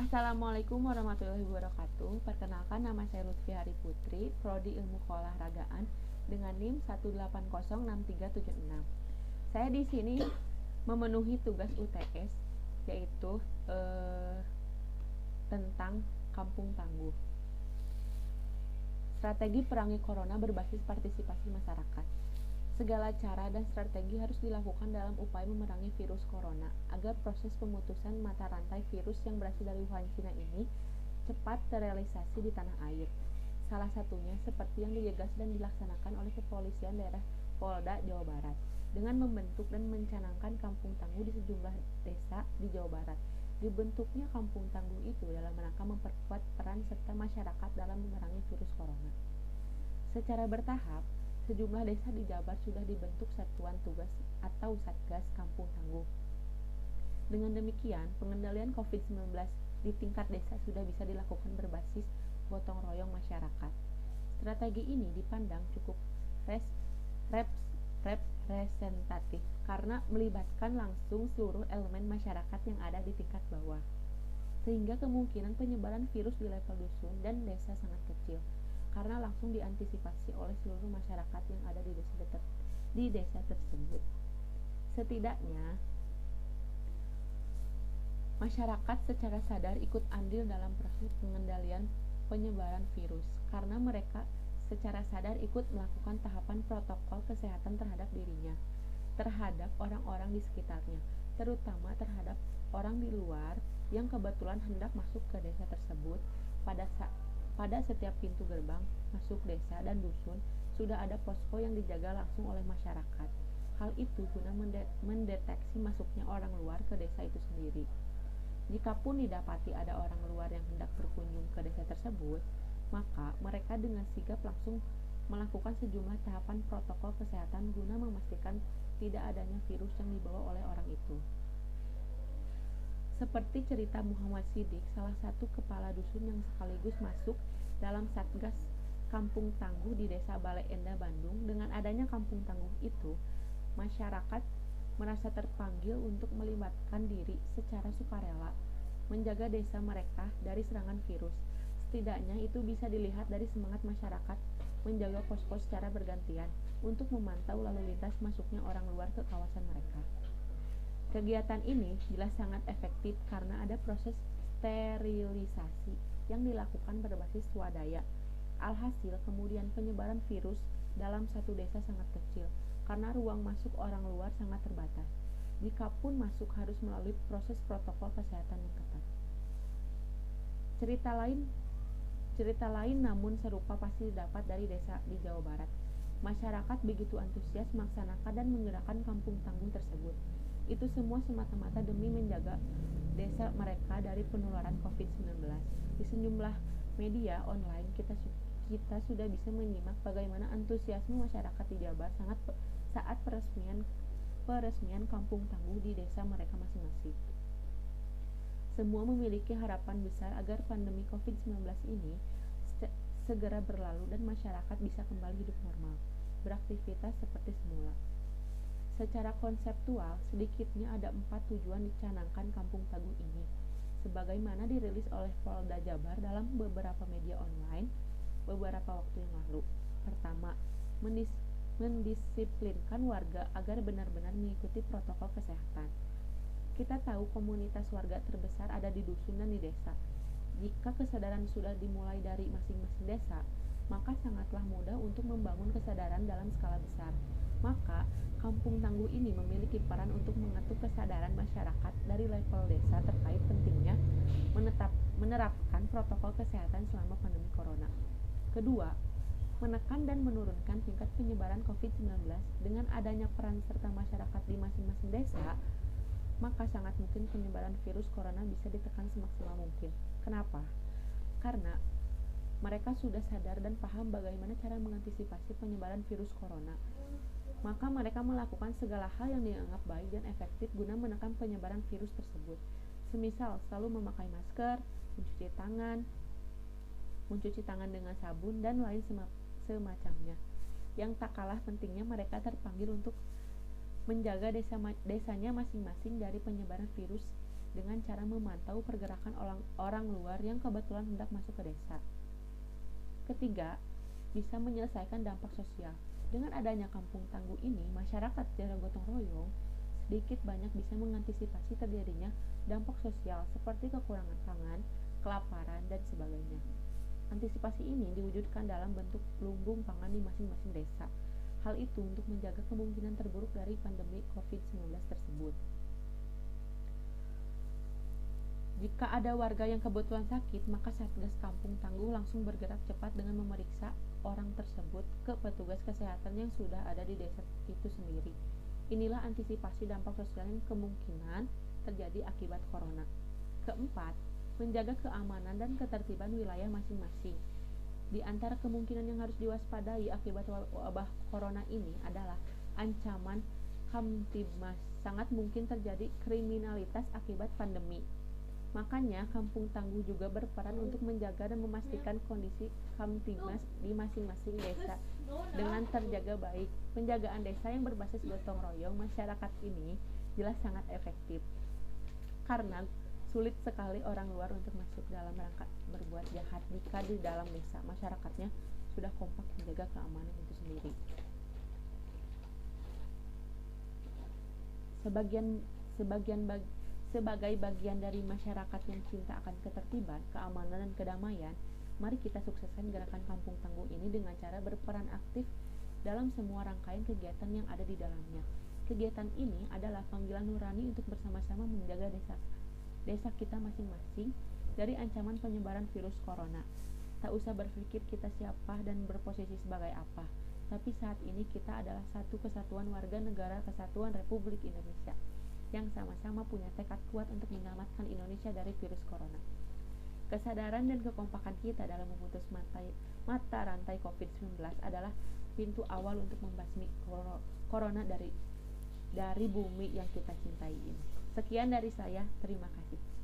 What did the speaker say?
Assalamualaikum warahmatullahi wabarakatuh. Perkenalkan, nama saya Lutfi Hari Putri, Prodi Ilmu Keolahragaan dengan NIM 1806376. Saya di sini memenuhi tugas UTS, yaitu tentang Kampung Tangguh. Strategi perangi corona berbasis partisipasi masyarakat. Segala cara dan strategi harus dilakukan dalam upaya memerangi virus corona agar proses pemutusan mata rantai virus yang berasal dari Wuhan, Cina ini cepat terrealisasi di tanah air. Salah satunya seperti yang digagas dan dilaksanakan oleh Kepolisian Daerah Polda Jawa Barat dengan membentuk dan mencanangkan kampung tangguh di sejumlah desa di Jawa Barat. Dibentuknya kampung tangguh itu dalam rangka memperkuat peran serta masyarakat dalam memerangi virus corona. Secara bertahap, sejumlah desa di Jabar sudah dibentuk satuan tugas atau Satgas Kampung Tangguh. Dengan demikian, pengendalian COVID-19 di tingkat desa sudah bisa dilakukan berbasis gotong royong masyarakat. Strategi ini dipandang cukup representatif karena melibatkan langsung seluruh elemen masyarakat yang ada di tingkat bawah, sehingga kemungkinan penyebaran virus di level dusun dan desa sangat kecil karena langsung diantisipasi oleh seluruh masyarakat yang ada di desa tersebut. Setidaknya, masyarakat secara sadar ikut andil dalam proses pengendalian penyebaran virus karena mereka secara sadar ikut melakukan tahapan protokol kesehatan terhadap dirinya, terhadap orang-orang di sekitarnya, terutama terhadap orang di luar yang kebetulan hendak masuk ke desa tersebut. Pada setiap pintu gerbang masuk desa dan dusun sudah ada posko yang dijaga langsung oleh masyarakat. Hal itu guna mendeteksi masuknya orang luar ke desa itu sendiri. Jikapun didapati ada orang luar yang hendak berkunjung ke desa tersebut, maka mereka dengan sigap langsung melakukan sejumlah tahapan protokol kesehatan guna memastikan tidak adanya virus yang dibawa oleh orang itu. Seperti cerita Muhammad Siddiq, salah satu kepala dusun yang sekaligus masuk dalam Satgas Kampung Tangguh di Desa Bale Endah, Bandung. Dengan adanya Kampung Tangguh itu, masyarakat merasa terpanggil untuk melibatkan diri secara sukarela menjaga desa mereka dari serangan virus. Setidaknya itu bisa dilihat dari semangat masyarakat menjaga posko secara bergantian untuk memantau lalu lintas masuknya orang luar ke kawasan mereka. Kegiatan ini jelas sangat efektif karena ada proses sterilisasi yang dilakukan berbasis swadaya. Alhasil, kemudian penyebaran virus dalam satu desa sangat kecil karena ruang masuk orang luar sangat terbatas. Jikapun masuk harus melalui proses protokol kesehatan yang ketat. Cerita lain namun serupa pasti didapat dari desa di Jawa Barat. Masyarakat begitu antusias melaksanakan dan menggerakkan kampung tangguh tersebut. Itu semua semata-mata demi menjaga desa mereka dari penularan COVID-19. Di sejumlah media online kita sudah bisa menyimak bagaimana antusiasme masyarakat di Jabar saat peresmian kampung tangguh di desa mereka masing-masing. Semua memiliki harapan besar agar pandemi COVID-19 ini segera berlalu dan masyarakat bisa kembali hidup normal, beraktivitas seperti semula. Secara konseptual, sedikitnya ada 4 tujuan dicanangkan kampung tangguh ini, sebagaimana dirilis oleh Polda Jabar dalam beberapa media online beberapa waktu yang lalu. Pertama, mendisiplinkan warga agar benar-benar mengikuti protokol kesehatan. Kita tahu komunitas warga terbesar ada di dusun dan di desa. Jika kesadaran sudah dimulai dari masing-masing desa, maka sangatlah mudah untuk membangun kesadaran dalam skala besar. Maka, kampung tangguh ini memiliki peran untuk mengetuk kesadaran masyarakat dari level desa terkait pentingnya menerapkan protokol kesehatan selama pandemi corona. Kedua, menekan dan menurunkan tingkat penyebaran COVID-19 dengan adanya peran serta masyarakat di masing-masing desa, maka sangat mungkin penyebaran virus corona bisa ditekan semaksimal mungkin. Kenapa? Karena mereka sudah sadar dan paham bagaimana cara mengantisipasi penyebaran virus corona. Maka mereka melakukan segala hal yang dianggap baik dan efektif guna menekan penyebaran virus tersebut. Semisal selalu memakai masker, mencuci tangan dengan sabun, dan lain semacamnya. Yang tak kalah pentingnya, mereka terpanggil untuk menjaga desanya masing-masing dari penyebaran virus dengan cara memantau pergerakan orang luar yang kebetulan hendak masuk ke desa. Ketiga, bisa menyelesaikan dampak sosial. Dengan adanya kampung tangguh ini, masyarakat secara gotong royong sedikit banyak bisa mengantisipasi terjadinya dampak sosial seperti kekurangan pangan, kelaparan, dan sebagainya. Antisipasi ini diwujudkan dalam bentuk lumbung pangan di masing-masing desa. Hal itu untuk menjaga kemungkinan terburuk dari pandemi COVID-19 tersebut. Jika ada warga yang kebetulan sakit, maka Satgas Kampung Tangguh langsung bergerak cepat dengan memeriksa orang tersebut ke petugas kesehatan yang sudah ada di desa itu sendiri. Inilah antisipasi dampak sosial yang kemungkinan terjadi akibat corona. Keempat, menjaga keamanan dan ketertiban wilayah masing-masing. Di antara kemungkinan yang harus diwaspadai akibat wabah corona ini adalah ancaman Kamtibmas. Sangat mungkin terjadi kriminalitas akibat pandemi. Makanya, Kampung Tangguh juga berperan untuk menjaga dan memastikan kondisi Kamtibmas di masing-masing desa dengan terjaga baik. Penjagaan desa yang berbasis gotong royong masyarakat ini jelas sangat efektif. Karena sulit sekali orang luar untuk masuk dalam rangka berbuat jahat jika di dalam desa masyarakatnya sudah kompak menjaga keamanan itu sendiri. Sebagai bagian dari masyarakat yang cinta akan ketertiban, keamanan, dan kedamaian, mari kita sukseskan gerakan Kampung Tangguh ini dengan cara berperan aktif dalam semua rangkaian kegiatan yang ada di dalamnya. Kegiatan ini adalah panggilan nurani untuk bersama-sama menjaga desa kita masing-masing dari ancaman penyebaran virus corona. Tak usah berpikir kita siapa dan berposisi sebagai apa, tapi saat ini kita adalah satu kesatuan warga negara kesatuan Republik Indonesia yang sama-sama punya tekad kuat untuk menyelamatkan Indonesia dari virus corona. Kesadaran dan kekompakan kita dalam memutus mata rantai COVID-19 adalah pintu awal untuk membasmi corona dari bumi yang kita cintai ini. Sekian dari saya, terima kasih.